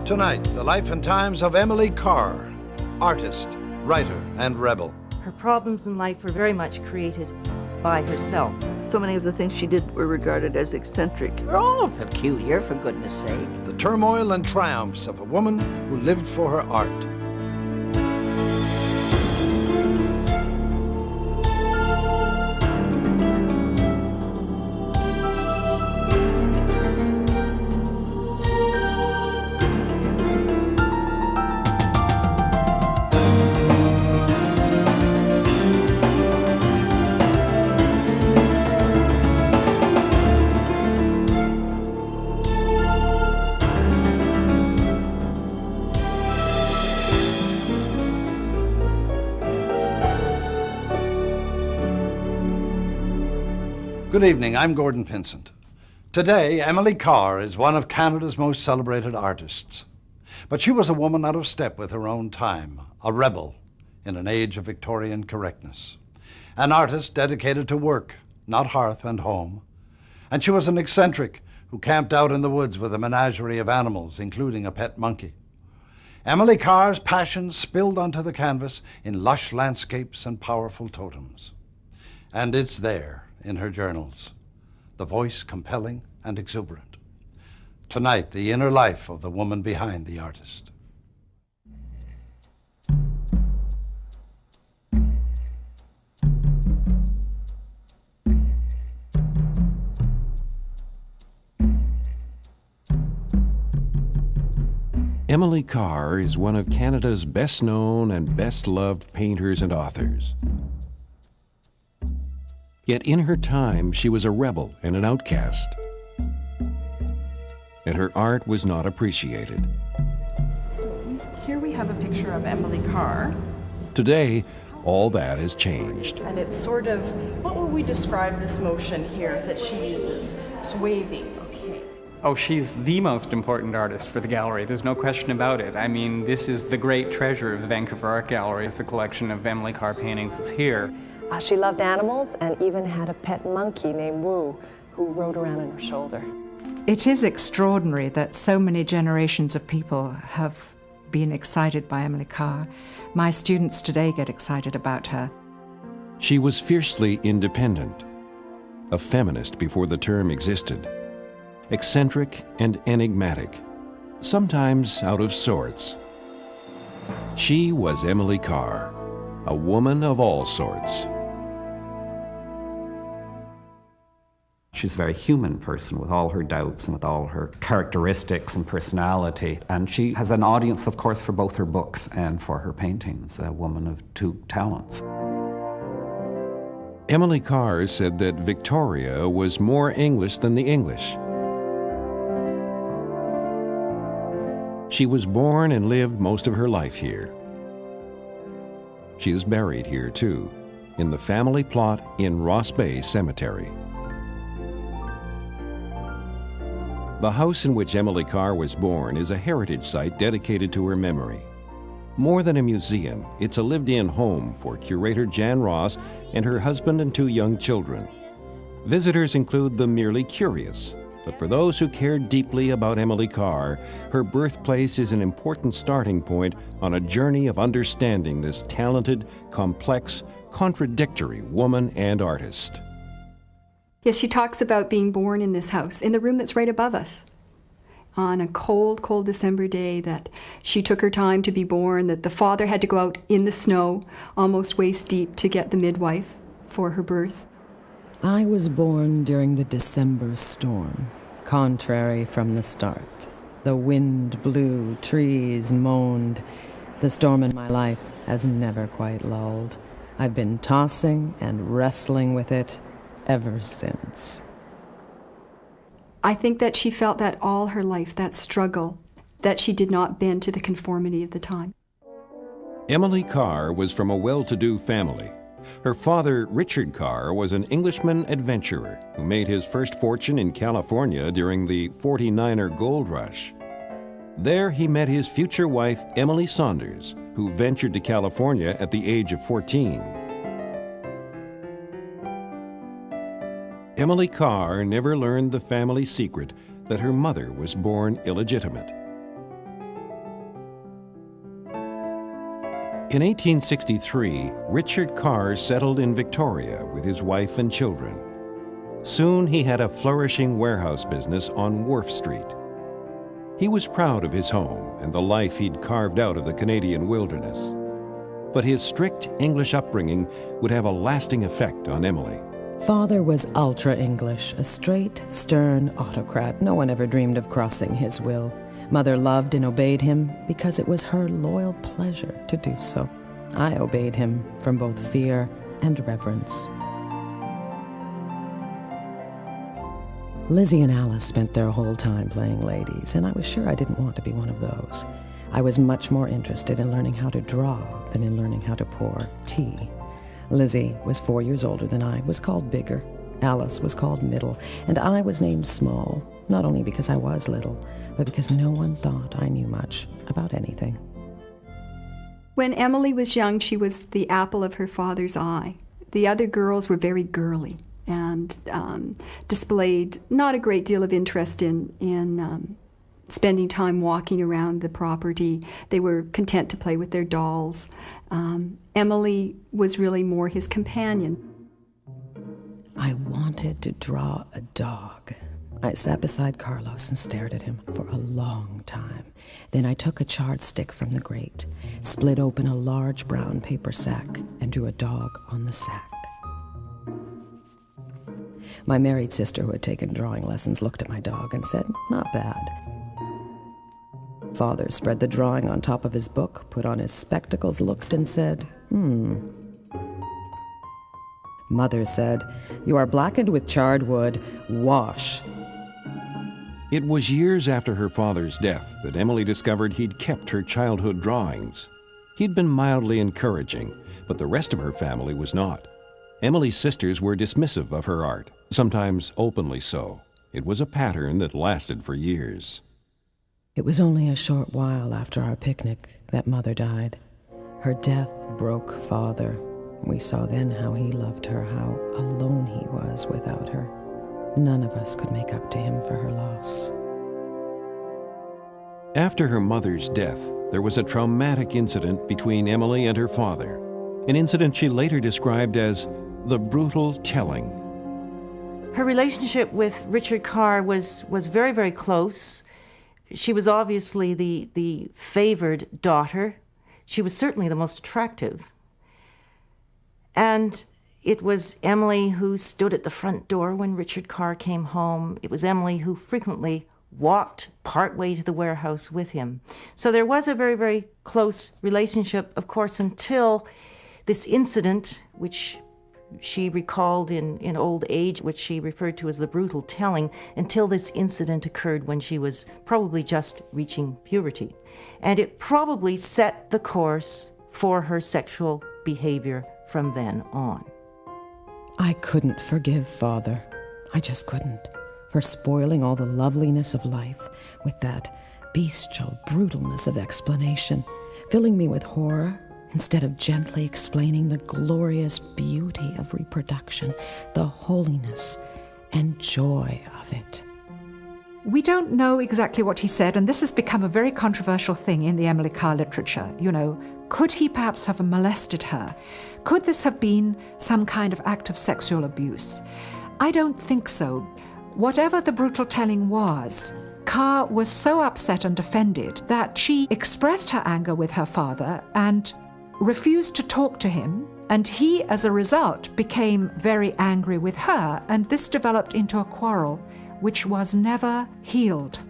Tonight, the life and times of Emily CARR, artist, writer, and rebel. Her problems in life were very much created by herself. So many of the things she did were regarded as eccentric. We're all peculiar, for goodness sake. The turmoil and triumphs of a woman who lived for her art. Good evening, I'm Gordon Pinsent. Today, Emily CARR is one of Canada's most celebrated artists. But she was a woman out of step with her own time, a rebel in an age of Victorian correctness. An artist dedicated to work, not hearth and home. And she was an eccentric who camped out in the woods with a menagerie of animals, including a pet monkey. Emily CARR's passions spilled onto the canvas in lush landscapes and powerful totems. And it's there, in her journals, the voice compelling and exuberant. Tonight, the inner life of the woman behind the artist. Emily CARR is one of Canada's best-known and best-loved painters and authors. Yet in her time, she was a rebel and an outcast. And her art was not appreciated. So here we have a picture of Emily CARR. Today, all that has changed. And it's sort of, what would we describe this motion here that she uses? Swaving, okay. Oh, she's the most important artist for the gallery. There's no question about it. I mean, this is the great treasure of the Vancouver Art Gallery. The collection of Emily CARR paintings is here. She loved animals and even had a pet monkey named Wu who rode around on her shoulder. It is extraordinary that so many generations of people have been excited by Emily CARR. My students today get excited about her. She was fiercely independent, a feminist before the term existed, eccentric and enigmatic, sometimes out of sorts. She was Emily CARR, a woman of all sorts. She's a very human person with all her doubts and with all her characteristics and personality. And she has an audience, of course, for both her books and for her paintings, a woman of two talents. Emily CARR said that Victoria was more English than the English. She was born and lived most of her life here. She is buried here, too, in the family plot in Ross Bay Cemetery. The house in which Emily CARR was born is a heritage site dedicated to her memory. More than a museum, it's a lived-in home for curator Jan Ross and her husband and two young children. Visitors include the merely curious, but for those who care deeply about Emily CARR, her birthplace is an important starting point on a journey of understanding this talented, complex, contradictory woman and artist. Yes, she talks about being born in this house, in the room that's right above us, on a cold, cold December day, that she took her time to be born, that the father had to go out in the snow, almost waist deep, to get the midwife for her birth. I was born during the December storm, contrary from the start. The wind blew, trees moaned. The storm in my life has never quite lulled. I've been tossing and wrestling with it ever since. I think that she felt that all her life, that struggle, that she did not bend to the conformity of the time. Emily CARR was from a well-to-do family. Her father, Richard CARR, was an Englishman adventurer who made his first fortune in California during the 49er gold rush. There he met his future wife, Emily Saunders, who ventured to California at the age of 14. Emily CARR never learned the family secret that her mother was born illegitimate. In 1863, Richard CARR settled in Victoria with his wife and children. Soon he had a flourishing warehouse business on Wharf Street. He was proud of his home and the life he'd carved out of the Canadian wilderness. But his strict English upbringing would have a lasting effect on Emily. Father was ultra-English, a straight, stern autocrat. No one ever dreamed of crossing his will. Mother loved and obeyed him because it was her loyal pleasure to do so. I obeyed him from both fear and reverence. Lizzie and Alice spent their whole time playing ladies, and I was sure I didn't want to be one of those. I was much more interested in learning how to draw than in learning how to pour tea. Lizzie was 4 years older than I, was called Bigger. Alice was called Middle, and I was named Small, not only because I was little, but because no one thought I knew much about anything. When Emily was young, she was the apple of her father's eye. The other girls were very girly and displayed not a great deal of interest in spending time walking around the property. They were content to play with their dolls. Emily was really more his companion. I wanted to draw a dog. I sat beside Carlos and stared at him for a long time. Then I took a charred stick from the grate, split open a large brown paper sack, and drew a dog on the sack. My married sister, who had taken drawing lessons, looked at my dog and said, "Not bad." Father spread the drawing on top of his book, put on his spectacles, looked and said, Mother said, "You are blackened with charred wood. Wash." It was years after her father's death that Emily discovered he'd kept her childhood drawings. He'd been mildly encouraging, but the rest of her family was not. Emily's sisters were dismissive of her art, sometimes openly so. It was a pattern that lasted for years. It was only a short while after our picnic that Mother died. Her death broke Father. We saw then how he loved her, how alone he was without her. None of us could make up to him for her loss. After her mother's death, there was a traumatic incident between Emily and her father, an incident she later described as the brutal telling. Her relationship with Richard CARR was very, very close. She was obviously the favored daughter. She was certainly the most attractive. And it was Emily who stood at the front door when Richard CARR came home. It was Emily who frequently walked partway to the warehouse with him. So there was a very, very close relationship, of course, until this incident, which she recalled in old age, which she referred to as the brutal telling, until this incident occurred when she was probably just reaching puberty. And it probably set the course for her sexual behavior from then on. I couldn't forgive Father. I just couldn't. For spoiling all the loveliness of life with that bestial brutalness of explanation, filling me with horror instead of gently explaining the glorious beauty of reproduction, the holiness and joy of it. We don't know exactly what he said, and this has become a very controversial thing in the Emily CARR literature. You know, could he perhaps have molested her? Could this have been some kind of act of sexual abuse? I don't think so. Whatever the brutal telling was, CARR was so upset and offended that she expressed her anger with her father and refused to talk to him, and he, as a result, became very angry with her, and this developed into a quarrel which was never healed.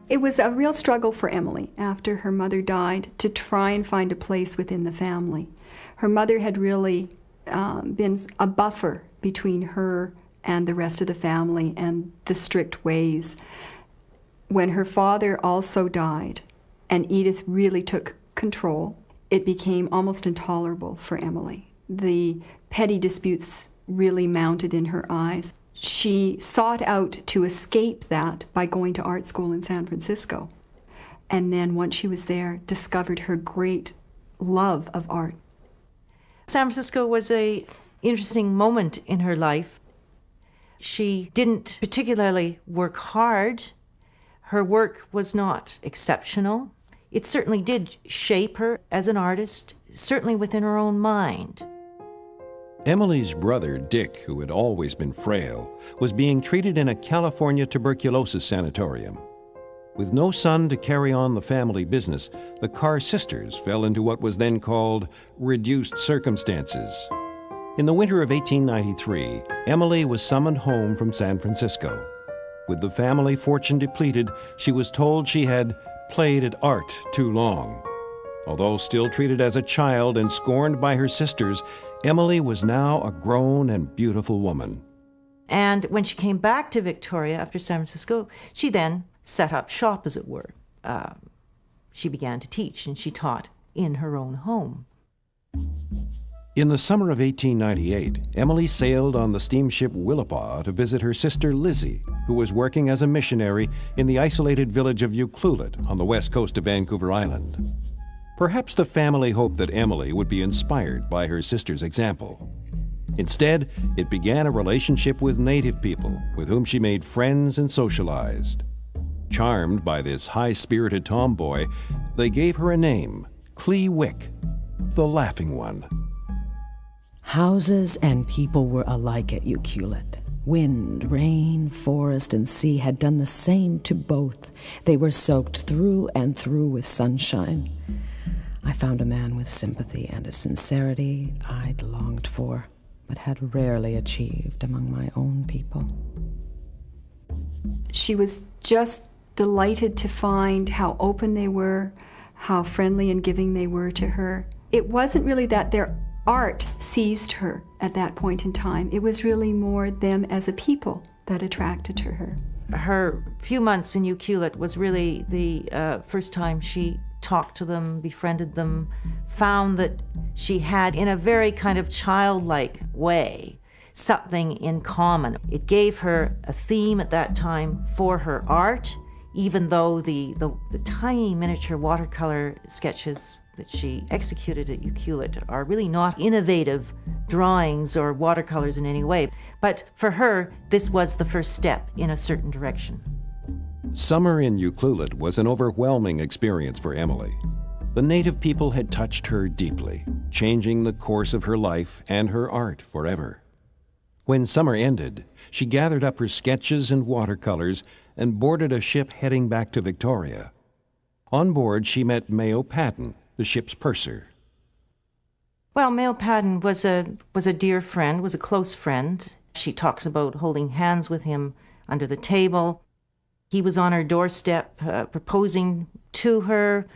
It was a real struggle for Emily after her mother died to try and find a place within the family. Her mother had really been a buffer between her and the rest of the family and the strict ways. When her father also died and Edith really took control, it became almost intolerable for Emily. The petty disputes really mounted in her eyes. She sought out to escape that by going to art school in San Francisco. And then once she was there, discovered her great love of art. San Francisco was an interesting moment in her life. She didn't particularly work hard. Her work was not exceptional. it certainly did shape her as an artist, certainly within her own mind. Emily's brother, Dick, who had always been frail, was being treated in a California tuberculosis sanatorium. With no son to carry on the family business, the CARR sisters fell into what was then called reduced circumstances. In the winter of 1893, Emily was summoned home from San Francisco. With the family fortune depleted, she was told she had played at art too long. Although still treated as a child and scorned by her sisters, Emily was now a grown and beautiful woman. And when she came back to Victoria after San Francisco, she then set up shop, as it were. She began to teach, and she taught in her own home. In the summer of 1898, Emily sailed on the steamship Willapa to visit her sister Lizzie, who was working as a missionary in the isolated village of Ucluelet on the west coast of Vancouver Island. Perhaps the family hoped that Emily would be inspired by her sister's example. Instead, it began a relationship with native people with whom she made friends and socialized. Charmed by this high-spirited tomboy, they gave her a name, Clee Wick, the Laughing One. Houses and people were alike at Ucluelet. Wind, rain, forest, and sea had done the same to both. They were soaked through and through with sunshine. I found a man with sympathy and a sincerity I'd longed for, but had rarely achieved among my own people. She was just delighted to find how open they were, how friendly and giving they were to her. It wasn't really that their art seized her at that point in time. It was really more them as a people that attracted to her. Her few months in Ucluelet was really the first time she talked to them, befriended them, found that she had, in a very kind of childlike way, something in common. It gave her a theme at that time for her art, even though the tiny miniature watercolor sketches that she executed at Ucluelet are really not innovative drawings or watercolors in any way. But for her, this was the first step in a certain direction. Summer in Ucluelet was an overwhelming experience for Emily. The native people had touched her deeply, changing the course of her life and her art forever. When summer ended, she gathered up her sketches and watercolors and boarded a ship heading back to Victoria. On board, she met Mayo Patton, the ship's purser. Well, Mayo Patton was a dear friend, was a close friend. She talks about holding hands with him under the table. He was on her doorstep proposing to her,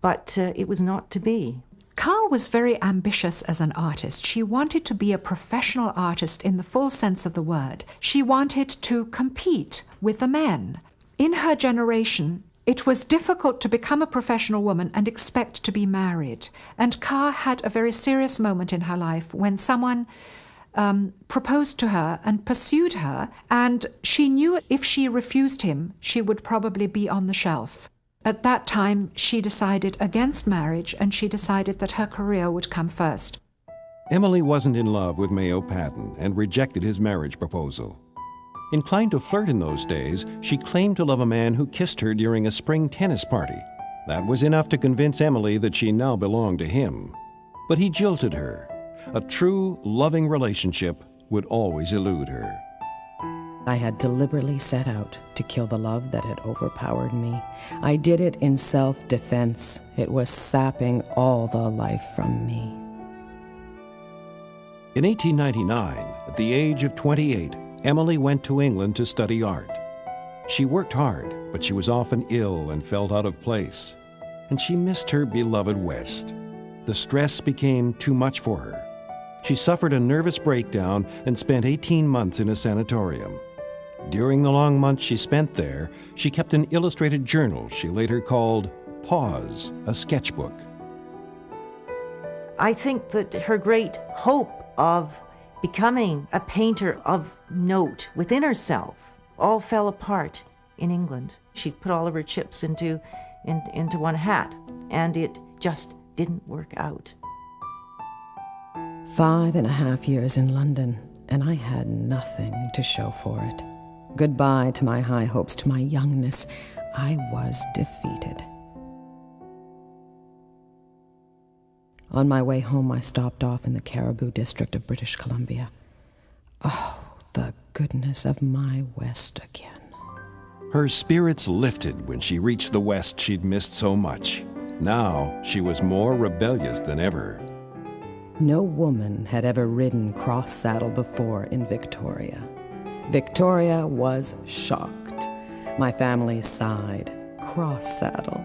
but it was not to be. CARR was very ambitious as an artist. She wanted to be a professional artist in the full sense of the word. She wanted to compete with the men. In her generation, it was difficult to become a professional woman and expect to be married. And CARR had a very serious moment in her life when someone proposed to her and pursued her, and she knew if she refused him, she would probably be on the shelf. At that time, she decided against marriage, and she decided that her career would come first. Emily wasn't in love with Mayo Patton and rejected his marriage proposal. Inclined to flirt in those days, she claimed to love a man who kissed her during a spring tennis party. That was enough to convince Emily that she now belonged to him. But he jilted her. A true, loving relationship would always elude her. I had deliberately set out to kill the love that had overpowered me. I did it in self-defense. It was sapping all the life from me. In 1899, at the age of 28, Emily went to England to study art. She worked hard, but she was often ill and felt out of place. And she missed her beloved West. The stress became too much for her. She suffered a nervous breakdown and spent 18 months in a sanatorium. During the long months she spent there, she kept an illustrated journal she later called Pause, a sketchbook. I think that her great hope of becoming a painter of note within herself all fell apart in England. She put all of her chips into one hat, and it just didn't work out. 5.5 years in London, and I had nothing to show for it. Goodbye to my high hopes, to my youngness. I was defeated. On my way home, I stopped off in the Caribou district of British Columbia. Oh, the goodness of my West again. Her spirits lifted when she reached the West she'd missed so much. Now she was more rebellious than ever. No woman had ever ridden cross-saddle before in Victoria. Victoria was shocked. My family sighed. Cross-saddle.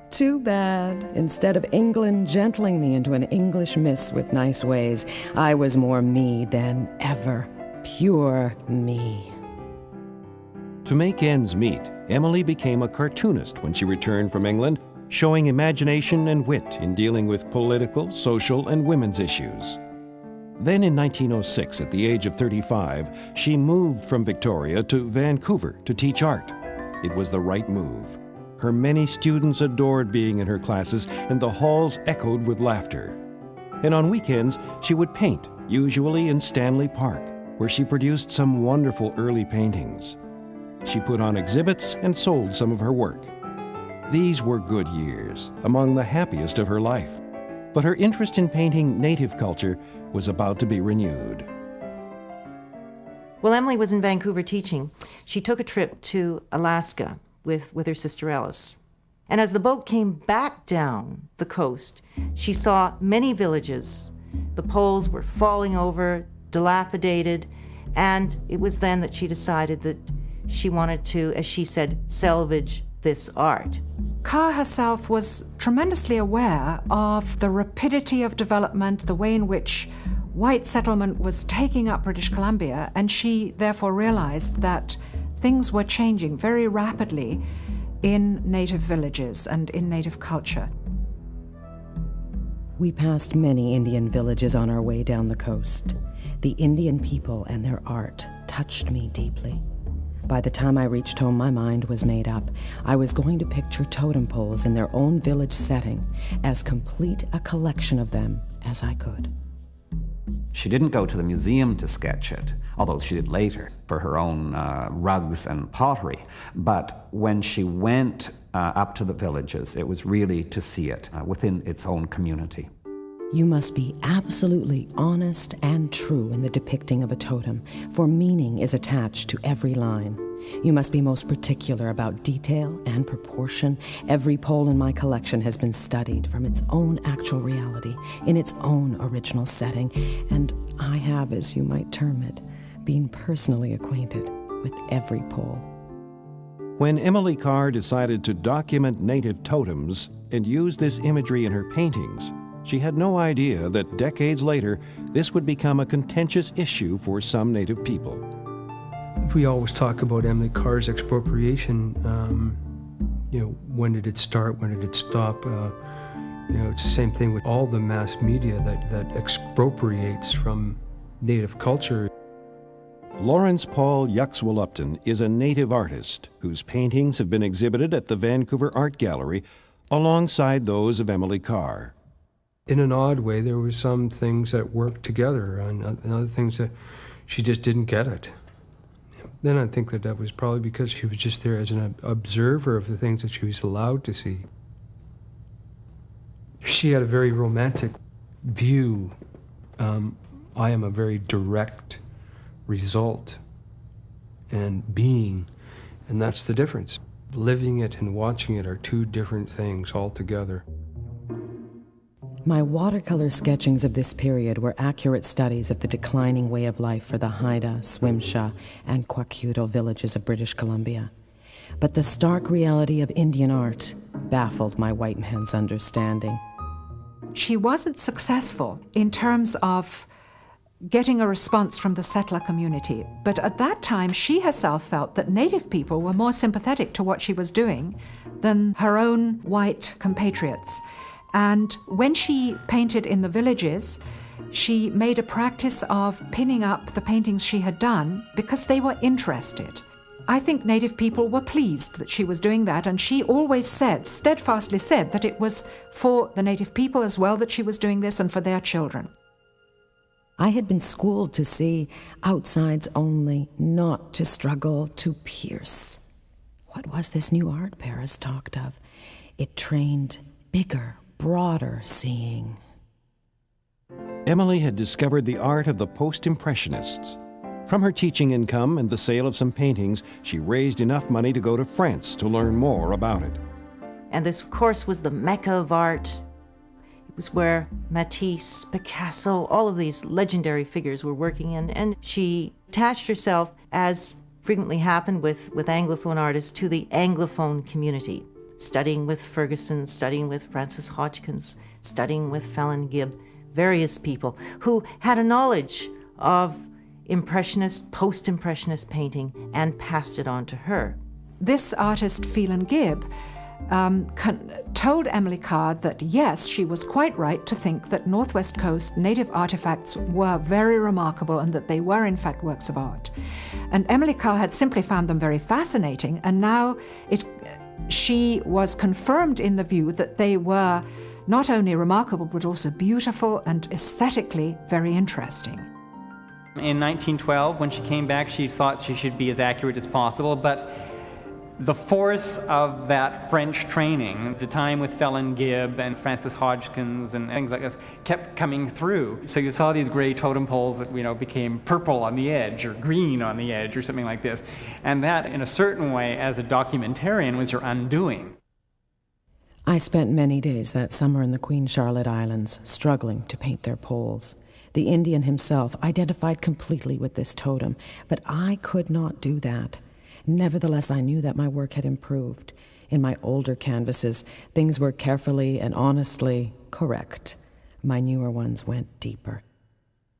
Too bad. Instead of England gentling me into an English miss with nice ways, I was more me than ever. Pure me. To make ends meet, Emily became a cartoonist when she returned from England, showing imagination and wit in dealing with political, social, and women's issues. Then in 1906, at the age of 35, she moved from Victoria to Vancouver to teach art. It was the right move. Her many students adored being in her classes, and the halls echoed with laughter. And on weekends, she would paint, usually in Stanley Park, where she produced some wonderful early paintings. She put on exhibits and sold some of her work. These were good years, among the happiest of her life. But her interest in painting native culture was about to be renewed. While Emily was in Vancouver teaching, she took a trip to Alaska with her sister Alice. And as the boat came back down the coast, she saw many villages. The poles were falling over, dilapidated, and it was then that she decided that she wanted to, as she said, salvage this art. CARR herself was tremendously aware of the rapidity of development, the way in which white settlement was taking up British Columbia, and she therefore realized that things were changing very rapidly in native villages and in native culture. We passed many Indian villages on our way down the coast. The Indian people and their art touched me deeply. By the time I reached home, my mind was made up. I was going to picture totem poles in their own village setting, as complete a collection of them as I could. She didn't go to the museum to sketch it, although she did later for her own rugs and pottery. But when she went up to the villages, it was really to see it within its own community. You must be absolutely honest and true in the depicting of a totem, for meaning is attached to every line. You must be most particular about detail and proportion. Every pole in my collection has been studied from its own actual reality, in its own original setting, and I have, as you might term it, been personally acquainted with every pole. When Emily CARR decided to document native totems and use this imagery in her paintings, she had no idea that decades later, this would become a contentious issue for some native people. We always talk about Emily CARR's expropriation. When did it start? When did it stop? It's the same thing with all the mass media that expropriates from native culture. Lawrence Paul Yuxwell-Upton is a native artist whose paintings have been exhibited at the Vancouver Art Gallery alongside those of Emily CARR. In an odd way, there were some things that worked together and other things that she just didn't get it. Then I think that was probably because she was just there as an observer of the things that she was allowed to see. She had a very romantic view. I am a very direct result and being, and that's the difference. Living it and watching it are two different things altogether. My watercolor sketchings of this period were accurate studies of the declining way of life for the Haida, Swimsha, and Kwakiutl villages of British Columbia. But the stark reality of Indian art baffled my white man's understanding. She wasn't successful in terms of getting a response from the settler community, but at that time she herself felt that native people were more sympathetic to what she was doing than her own white compatriots. And when she painted in the villages, she made a practice of pinning up the paintings she had done because they were interested. I think native people were pleased that she was doing that, and she always said, steadfastly said, that it was for the native people as well that she was doing this and for their children. I had been schooled to see outsides only, not to struggle to pierce. What was this new art Paris talked of? It trained bigger, broader seeing. Emily had discovered the art of the post-impressionists. From her teaching income and the sale of some paintings, she raised enough money to go to France to learn more about it. And this, of course, was the mecca of art. It was where Matisse, Picasso, all of these legendary figures were working in, and she attached herself, as frequently happened with Anglophone artists, to the Anglophone community, studying with Ferguson, studying with Francis Hodgkins, studying with Phelan Gibb, various people who had a knowledge of Impressionist, post-Impressionist painting and passed it on to her. This artist, Phelan Gibb, told Emily Carr that yes, she was quite right to think that Northwest Coast native artifacts were very remarkable and that they were in fact works of art. And Emily Carr had simply found them very fascinating, and now she was confirmed in the view that they were not only remarkable but also beautiful and aesthetically very interesting. In 1912, when she came back, she thought she should be as accurate as possible, but the force of that French training, the time with Phelan Gibb and Francis Hodgkins and things like this, kept coming through. So you saw these gray totem poles that, became purple on the edge or green on the edge or something like this. And that, in a certain way, as a documentarian, was her undoing. I spent many days that summer in the Queen Charlotte Islands, struggling to paint their poles. The Indian himself identified completely with this totem, but I could not do that. Nevertheless, I knew that my work had improved. In my older canvases, things were carefully and honestly correct. My newer ones went deeper.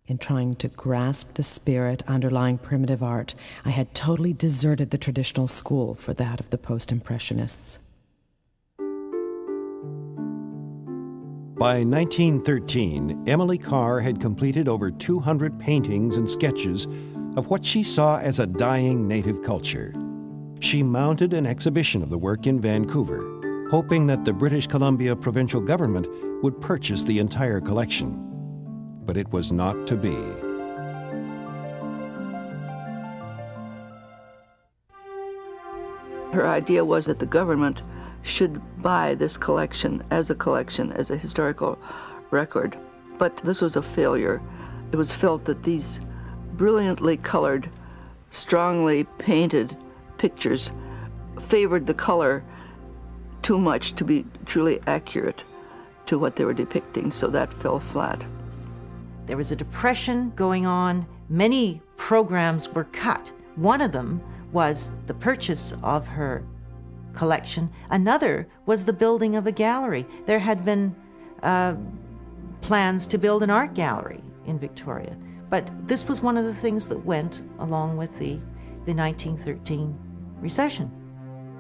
In trying to grasp the spirit underlying primitive art, I had totally deserted the traditional school for that of the post-impressionists. By 1913, Emily Carr had completed over 200 paintings and sketches of what she saw as a dying native culture. She mounted an exhibition of the work in Vancouver, hoping that the British Columbia provincial government would purchase the entire collection. But it was not to be. Her idea was that the government should buy this collection, as a historical record. But this was a failure. It was felt that these brilliantly colored, strongly painted pictures favored the color too much to be truly accurate to what they were depicting, so that fell flat. There was a depression going on. Many programs were cut. One of them was the purchase of her collection. Another was the building of a gallery. There had been plans to build an art gallery in Victoria, but this was one of the things that went along with the 1913 recession.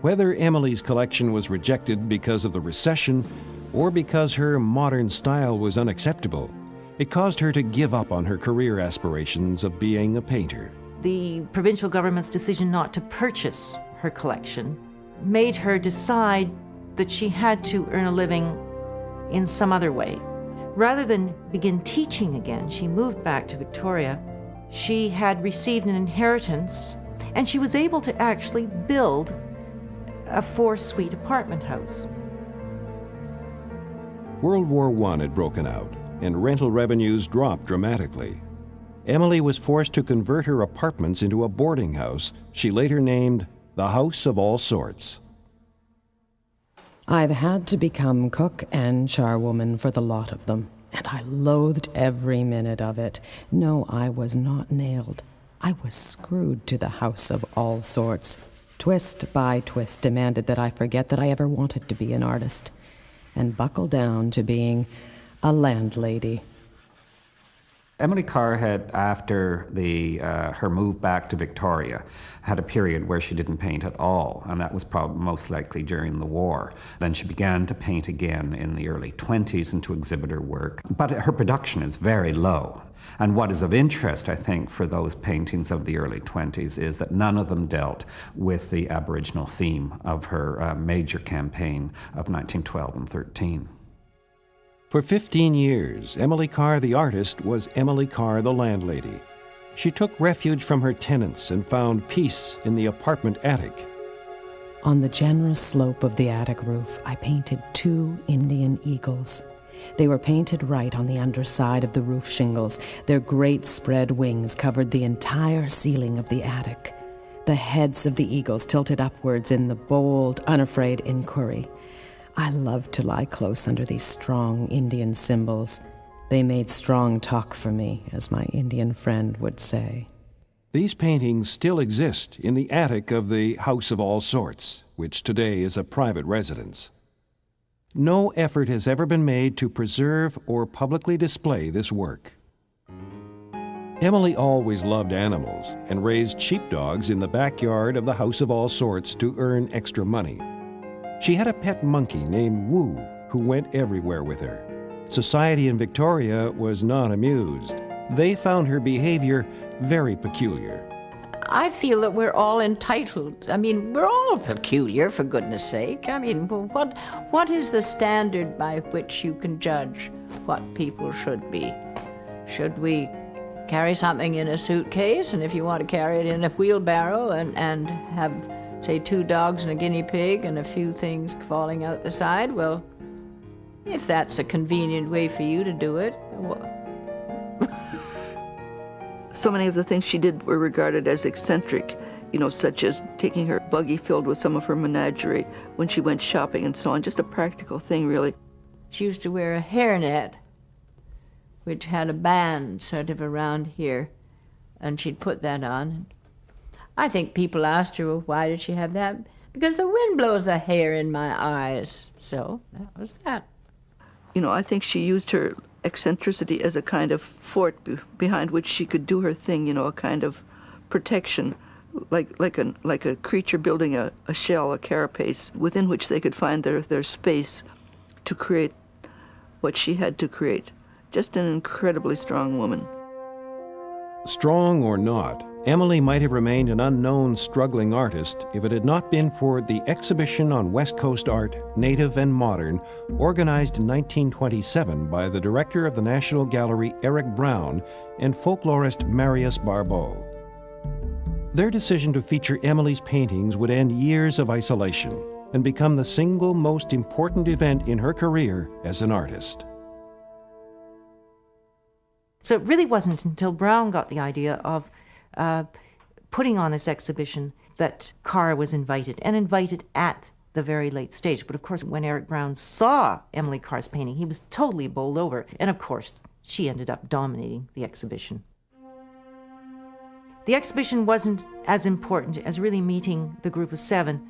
Whether Emily's collection was rejected because of the recession or because her modern style was unacceptable, it caused her to give up on her career aspirations of being a painter. The provincial government's decision not to purchase her collection made her decide that she had to earn a living in some other way. Rather than begin teaching again, she moved back to Victoria. She had received an inheritance, and she was able to actually build a 4-suite apartment house. World War I had broken out, and rental revenues dropped dramatically. Emily was forced to convert her apartments into a boarding house she later named the House of All Sorts. I've had to become cook and charwoman for the lot of them, and I loathed every minute of it. No, I was not nailed. I was screwed to the House of All Sorts. Twist by twist demanded that I forget that I ever wanted to be an artist and buckle down to being a landlady. Emily Carr had, after her move back to Victoria, had a period where she didn't paint at all, and that was probably most likely during the war. Then she began to paint again in the early 20s into exhibitor work, but her production is very low. And what is of interest, I think, for those paintings of the early 20s is that none of them dealt with the Aboriginal theme of her major campaign of 1912 and 13. For 15 years, Emily Carr the artist was Emily Carr the landlady. She took refuge from her tenants and found peace in the apartment attic. On the generous slope of the attic roof, I painted 2 Indian eagles. They were painted right on the underside of the roof shingles. Their great spread wings covered the entire ceiling of the attic. The heads of the eagles tilted upwards in the bold, unafraid inquiry. I loved to lie close under these strong Indian symbols. They made strong talk for me, as my Indian friend would say. These paintings still exist in the attic of the House of All Sorts, which today is a private residence. No effort has ever been made to preserve or publicly display this work. Emily always loved animals and raised sheepdogs in the backyard of the House of All Sorts to earn extra money. She had a pet monkey named Woo, who went everywhere with her. Society in Victoria was not amused. They found her behavior very peculiar. I feel that we're all entitled. I mean, we're all peculiar, for goodness sake. I mean, what is the standard by which you can judge what people should be? Should we carry something in a suitcase, and if you want to carry it in a wheelbarrow and have, say, 2 dogs and a guinea pig and a few things falling out the side? Well, if that's a convenient way for you to do it. So many of the things she did were regarded as eccentric, such as taking her buggy filled with some of her menagerie when she went shopping and so on. Just a practical thing, really. She used to wear a hairnet, which had a band sort of around here, and she'd put that on. I think people asked her, well, why did she have that? Because the wind blows the hair in my eyes. So that was that. I think she used her eccentricity as a kind of fort behind which she could do her thing, a kind of protection, like a creature building a shell, a carapace, within which they could find their space to create what she had to create. Just an incredibly strong woman. Strong or not, Emily might have remained an unknown, struggling artist if it had not been for the exhibition on West Coast art, native and modern, organized in 1927 by the director of the National Gallery, Eric Brown, and folklorist Marius Barbeau. Their decision to feature Emily's paintings would end years of isolation and become the single most important event in her career as an artist. So it really wasn't until Brown got the idea of putting on this exhibition that CARR was invited, and invited at the very late stage. But of course, when Eric Brown saw Emily Carr's painting, he was totally bowled over. And of course, she ended up dominating the exhibition. The exhibition wasn't as important as really meeting the group of 7,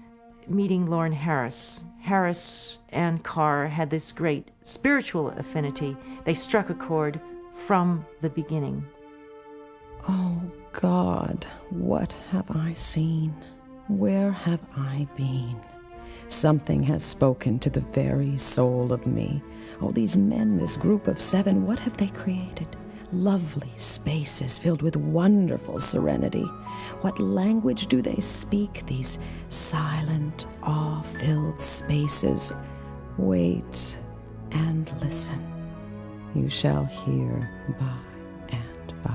meeting Lauren Harris. Harris and CARR had this great spiritual affinity. They struck a chord from the beginning. Oh God, what have I seen? Where have I been? Something has spoken to the very soul of me. Oh, these men, this group of 7, what have they created? Lovely spaces filled with wonderful serenity. What language do they speak, these silent, awe-filled spaces? Wait and listen. You shall hear by and by.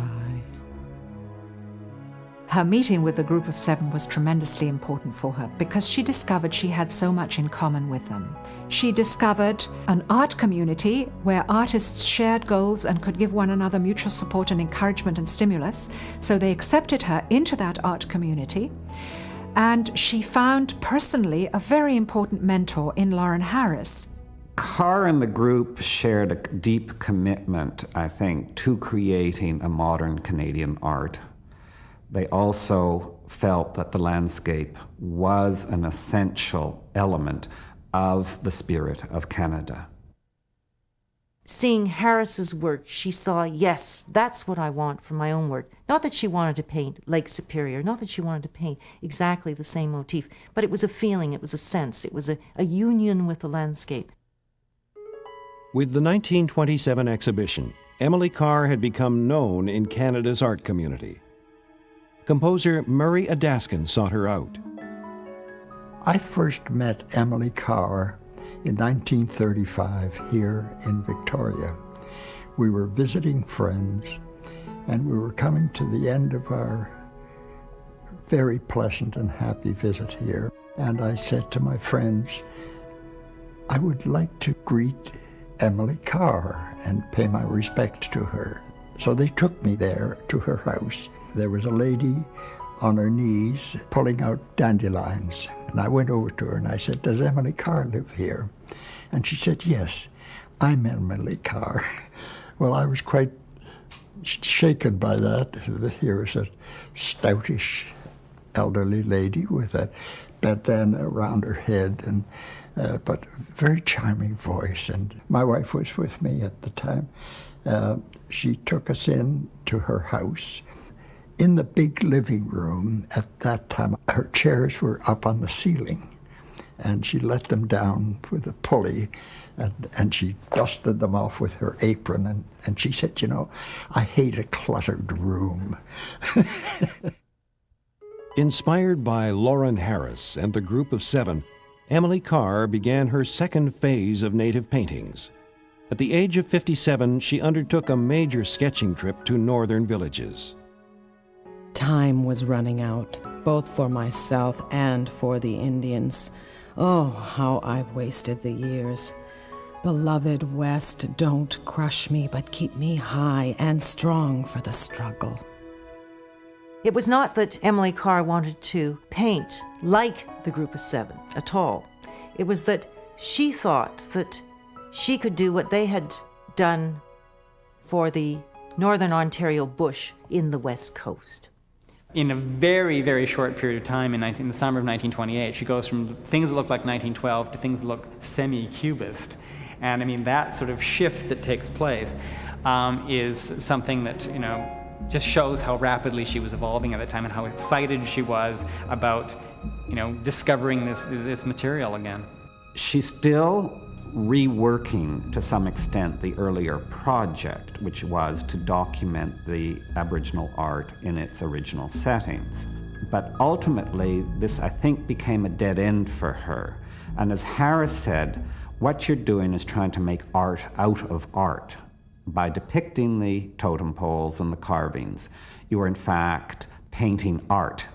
Her meeting with the group of 7 was tremendously important for her because she discovered she had so much in common with them. She discovered an art community where artists shared goals and could give one another mutual support and encouragement and stimulus. So they accepted her into that art community. And she found personally a very important mentor in Lauren Harris. CARR and the group shared a deep commitment, I think, to creating a modern Canadian art. They also felt that the landscape was an essential element of the spirit of Canada. Seeing Harris's work, she saw, yes, that's what I want for my own work. Not that she wanted to paint Lake Superior, not that she wanted to paint exactly the same motif, but it was a feeling, it was a sense, it was a union with the landscape. With the 1927 exhibition, Emily Carr had become known in Canada's art community. Composer Murray Adaskin sought her out. I first met Emily Carr in 1935 here in Victoria. We were visiting friends, and we were coming to the end of our very pleasant and happy visit here. And I said to my friends, I would like to greet Emily Carr and pay my respects to her. So they took me there to her house. There was a lady on her knees pulling out dandelions. And I went over to her and I said, "Does Emily Carr live here?" And she said, "Yes, I'm Emily Carr." Well, I was quite shaken by that. Here was a stoutish elderly lady with a bandana around her head, and but very charming voice. And my wife was with me at the time. She took us in to her house. In the big living room at that time, her chairs were up on the ceiling, and she let them down with a pulley, and she dusted them off with her apron, and she said, "You know, I hate a cluttered room." Inspired by Lauren Harris and the Group of Seven, Emily Carr began her second phase of native paintings. At the age of 57, she undertook a major sketching trip to northern villages. Time was running out, both for myself and for the Indians. Oh, how I've wasted the years. Beloved West, don't crush me, but keep me high and strong for the struggle. It was not that Emily Carr wanted to paint like the Group of Seven at all. It was that she thought that she could do what they had done for the Northern Ontario bush in the West Coast. In a very, very short period of time, in the summer of 1928, she goes from things that look like 1912 to things that look semi-cubist. And I mean, that sort of shift that takes place is something that, just shows how rapidly she was evolving at the time and how excited she was about, discovering this material again. She's still reworking to some extent the earlier project, which was to document the Aboriginal art in its original settings. But ultimately, this, I think, became a dead end for her. And as Harris said, what you're doing is trying to make art out of art. By depicting the totem poles and the carvings, you are in fact painting art.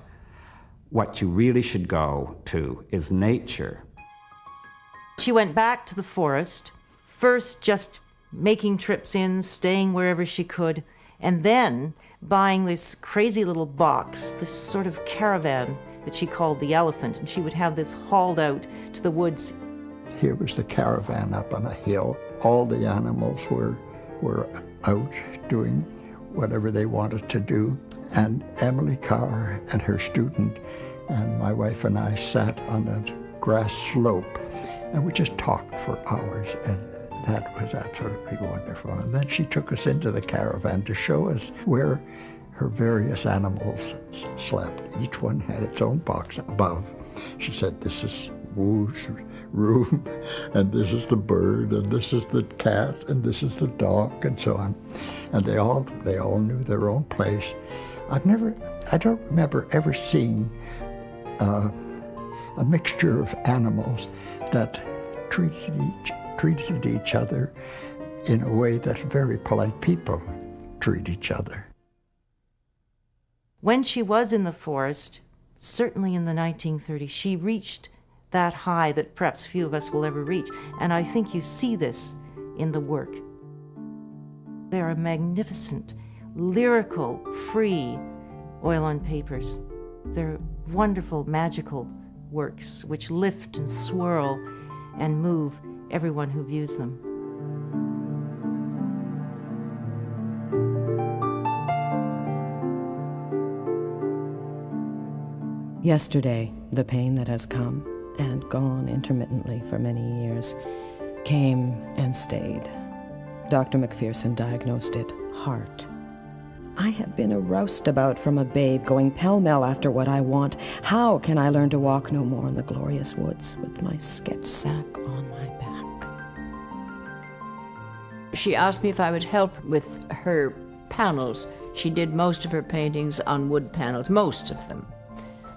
What you really should go to is nature. She went back to the forest, first just making trips in, staying wherever she could, and then buying this crazy little box, this sort of caravan that she called the Elephant, and she would have this hauled out to the woods. Here was the caravan up on a hill. All the animals were out doing whatever they wanted to do. And Emily Carr and her student and my wife and I sat on a grass slope, and we just talked for hours, and that was absolutely wonderful. And then she took us into the caravan to show us where her various animals slept. Each one had its own box above. She said, "This is Woo's room, and this is the bird, and this is the cat, and this is the dog," and so on. And they all knew their own place. I don't remember ever seeing a mixture of animals that treated each other in a way that very polite people treat each other. When she was in the forest, certainly in the 1930s, she reached that high that perhaps few of us will ever reach. And I think you see this in the work. They are magnificent, lyrical, free oil on papers. They're wonderful, magical works which lift and swirl and move everyone who views them. Yesterday, the pain that has come and gone intermittently for many years came and stayed. Dr. McPherson diagnosed it heart. I have been a roustabout from a babe, going pell-mell after what I want. How can I learn to walk no more in the glorious woods with my sketch sack on my back? She asked me if I would help with her panels. She did most of her paintings on wood panels, most of them,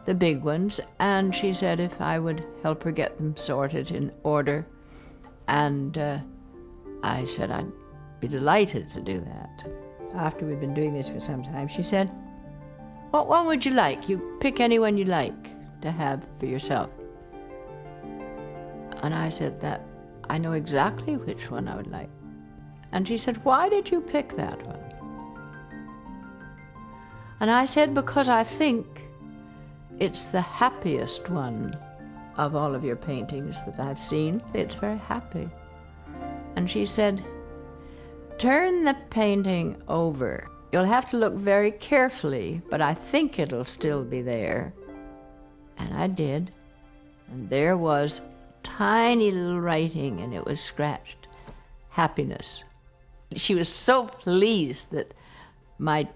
the big ones, and she said if I would help her get them sorted in order. And I said I'd be delighted to do that. After we'd been doing this for some time, she said, "What one would you like? You pick any one you like to have for yourself." And I said that I know exactly which one I would like. And she said, why did you pick that one? And I said, because I think it's the happiest one of all of your paintings that I've seen. It's very happy. And she said, turn the painting over. You'll have to look very carefully, but I think it'll still be there. And I did. And there was tiny little writing, and it was scratched. Happiness. She was so pleased that my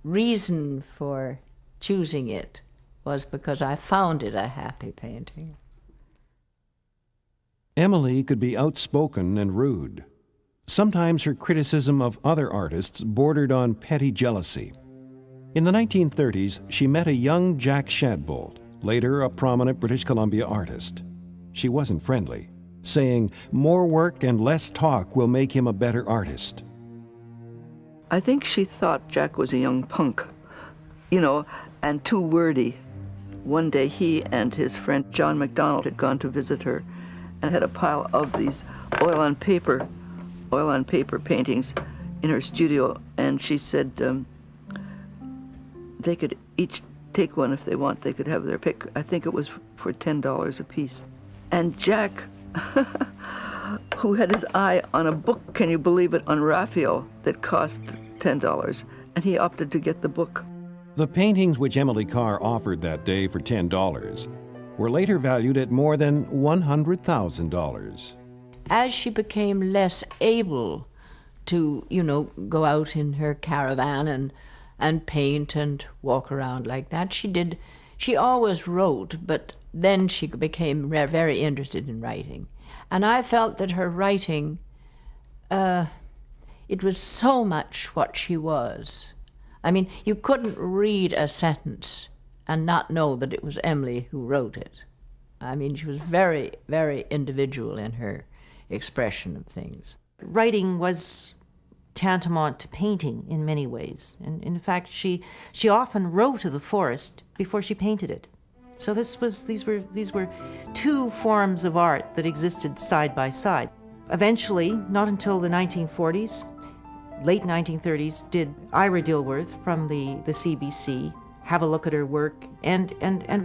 reason for choosing it was because I found it a happy painting. Emily could be outspoken and rude. Sometimes her criticism of other artists bordered on petty jealousy. In the 1930s, she met a young Jack Shadbolt, later a prominent British Columbia artist. She wasn't friendly, saying more work and less talk will make him a better artist. I think she thought Jack was a young punk, and too wordy. One day he and his friend John MacDonald had gone to visit her and had a pile of these oil on paper paintings in her studio, and she said they could each take one if they want. They could have their pick. I think it was for $10 a piece. And Jack, who had his eye on a book, can you believe it, on Raphael that cost $10, and he opted to get the book. The paintings which Emily Carr offered that day for $10 were later valued at more than $100,000. As she became less able to, go out in her caravan and paint and walk around like that, she always wrote, but then she became very interested in writing. And I felt that her writing, it was so much what she was. I mean, you couldn't read a sentence and not know that it was Emily who wrote it. I mean, she was very, very individual in her expression of things. Writing was tantamount to painting in many ways. And in fact, she often wrote of the forest before she painted it. So these were two forms of art that existed side by side. Eventually, not until the 1940s, late 1930s, did Ira Dilworth from the CBC have a look at her work and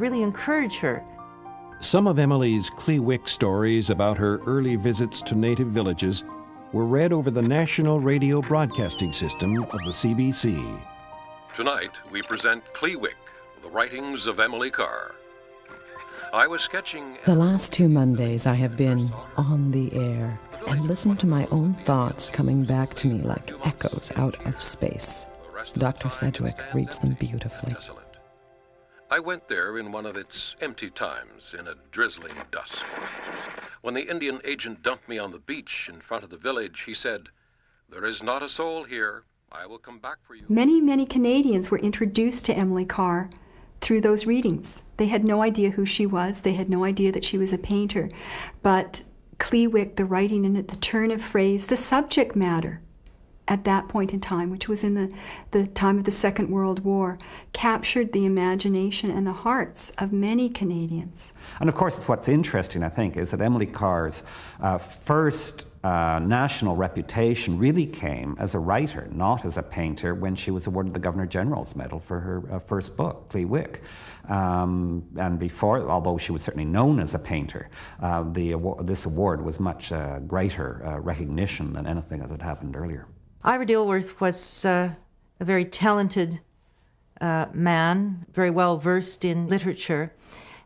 really encourage her. Some of Emily's Clewick stories about her early visits to native villages were read over the National Radio Broadcasting System of the CBC. Tonight, we present Clewick, the writings of Emily Carr. I was sketching... The last 2 Mondays I have been on the air and listened to my own thoughts coming back to me like echoes out of space. Dr. Sedgwick reads them beautifully. I went there in one of its empty times, in a drizzling dusk. When the Indian agent dumped me on the beach in front of the village, he said, "There is not a soul here. I will come back for you." Many, many Canadians were introduced to Emily Carr through those readings. They had no idea who she was. They had no idea that she was a painter. But Clewick, the writing in it, the turn of phrase, the subject matter at that point in time, which was in the time of the Second World War, captured the imagination and the hearts of many Canadians. And of course, it's what's interesting, I think, is that Emily Carr's first national reputation really came as a writer, not as a painter, when she was awarded the Governor General's Medal for her first book, Clewick. And before, although she was certainly known as a painter, this award was much greater recognition than anything that had happened earlier. Ira Dilworth was a very talented man, very well versed in literature,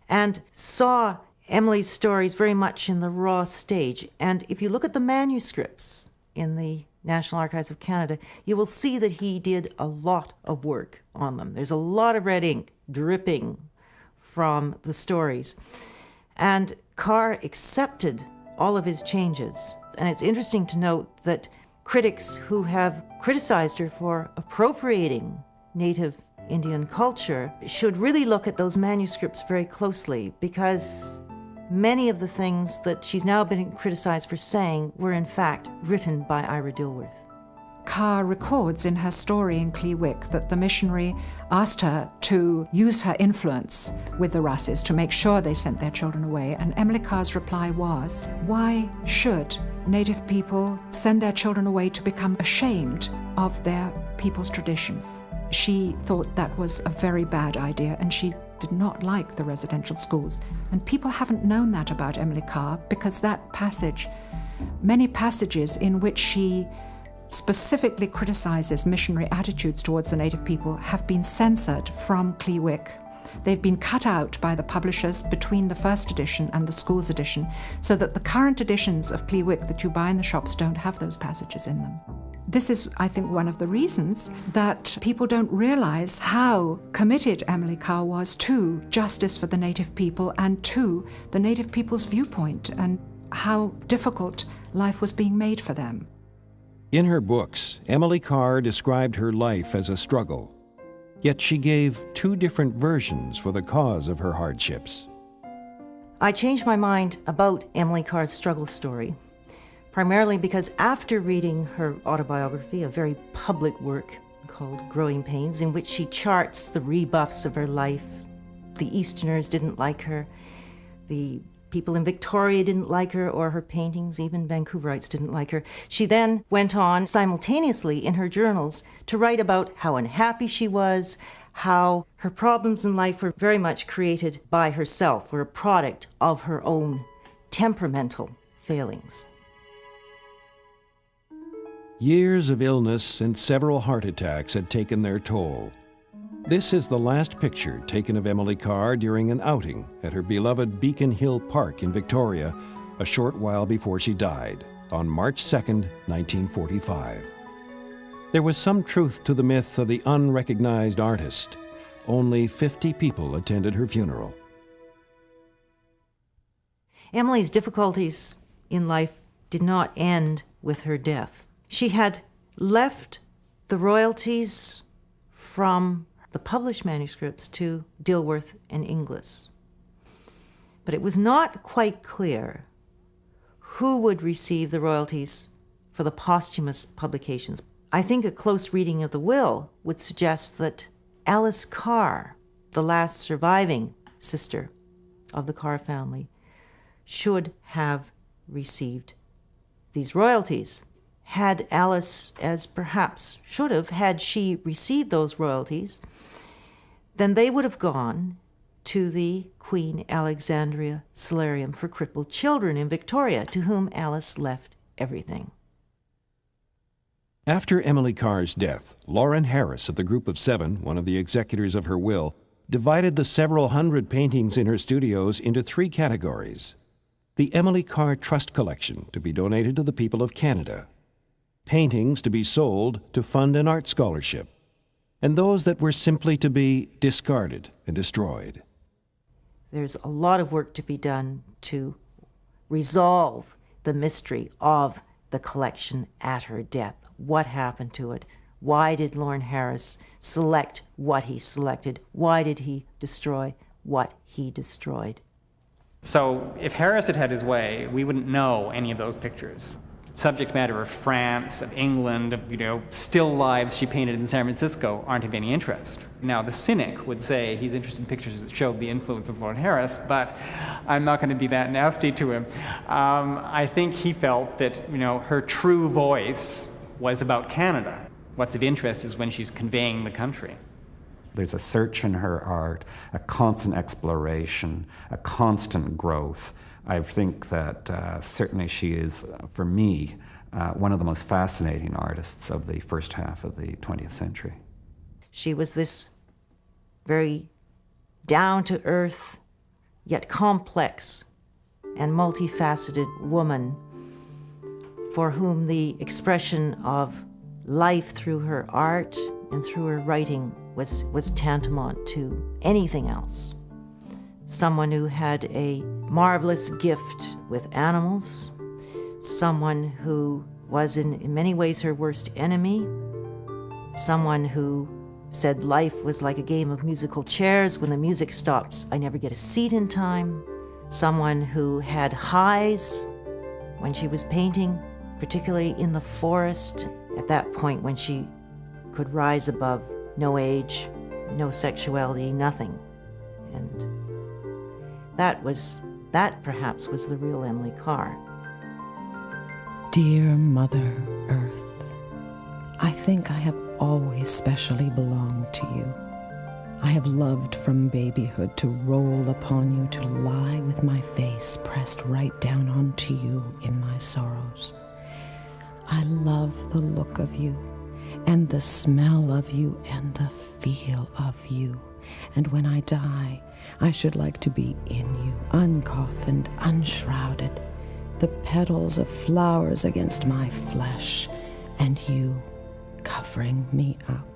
and saw Emily's stories very much in the raw stage. And if you look at the manuscripts in the National Archives of Canada, you will see that he did a lot of work on them. There's a lot of red ink dripping from the stories. And Carr accepted all of his changes. And it's interesting to note that critics who have criticized her for appropriating native Indian culture should really look at those manuscripts very closely, because many of the things that she's now been criticized for saying were in fact written by Ira Dilworth. CARR records in her story in Clewick that the missionary asked her to use her influence with the Russes to make sure they sent their children away, and Emily Carr's reply was, why should Native people send their children away to become ashamed of their people's tradition? She thought that was a very bad idea, and she did not like the residential schools. And people haven't known that about Emily Carr because that passage, many passages in which she specifically criticizes missionary attitudes towards the Native people, have been censored from Clewick. They've been cut out by the publishers between the first edition and the school's edition, so that the current editions of Clewick that you buy in the shops don't have those passages in them. This is, I think, one of the reasons that people don't realize how committed Emily Carr was to justice for the Native people and to the Native people's viewpoint, and how difficult life was being made for them. In her books, Emily Carr described her life as a struggle, yet she gave two different versions for the cause of her hardships. I changed my mind about Emily Carr's struggle story, primarily because after reading her autobiography, a very public work called Growing Pains, in which she charts the rebuffs of her life, the Easterners didn't like her, the people in Victoria didn't like her, or her paintings, even Vancouverites didn't like her. She then went on simultaneously in her journals to write about how unhappy she was, how her problems in life were very much created by herself, were a product of her own temperamental failings. Years of illness and several heart attacks had taken their toll. This is the last picture taken of Emily Carr during an outing at her beloved Beacon Hill Park in Victoria a short while before she died, on March 2nd, 1945. There was some truth to the myth of the unrecognized artist. Only 50 people attended her funeral. Emily's difficulties in life did not end with her death. She had left the royalties from the published manuscripts to Dilworth and Inglis. But it was not quite clear who would receive the royalties for the posthumous publications. I think a close reading of the will would suggest that Alice Carr, the last surviving sister of the Carr family, should have received these royalties. Had Alice, as perhaps should have, had she received those royalties, then they would have gone to the Queen Alexandria Solarium for Crippled Children in Victoria, to whom Alice left everything. After Emily Carr's death, Lauren Harris of the Group of Seven, one of the executors of her will, divided the several hundred paintings in her studios into three categories. The Emily Carr Trust Collection, to be donated to the people of Canada; paintings to be sold to fund an art scholarship; and those that were simply to be discarded and destroyed. There's a lot of work to be done to resolve the mystery of the collection at her death. What happened to it? Why did Lauren Harris select what he selected? Why did he destroy what he destroyed? So if Harris had had his way, we wouldn't know any of those pictures. Subject matter of France, of England, of, still lives she painted in San Francisco aren't of any interest. Now, the cynic would say he's interested in pictures that show the influence of Lauren Harris, but I'm not going to be that nasty to him. I think he felt that, her true voice was about Canada. What's of interest is when she's conveying the country. There's a search in her art, a constant exploration, a constant growth. I think that certainly she is, for me, one of the most fascinating artists of the first half of the 20th century. She was this very down-to-earth, yet complex and multifaceted woman for whom the expression of life through her art and through her writing was tantamount to anything else. Someone who had a marvelous gift with animals, someone who was in many ways her worst enemy, someone who said life was like a game of musical chairs. When the music stops, I never get a seat in time. Someone who had highs when she was painting, particularly in the forest, at that point when she could rise above no age, no sexuality, nothing. And that perhaps was the real Emily Carr. Dear Mother Earth, I think I have always specially belonged to you. I have loved from babyhood to roll upon you, to lie with my face pressed right down onto you in my sorrows. I love the look of you, and the smell of you, and the feel of you. And when I die, I should like to be in you, uncoffined, unshrouded, the petals of flowers against my flesh, and you covering me up.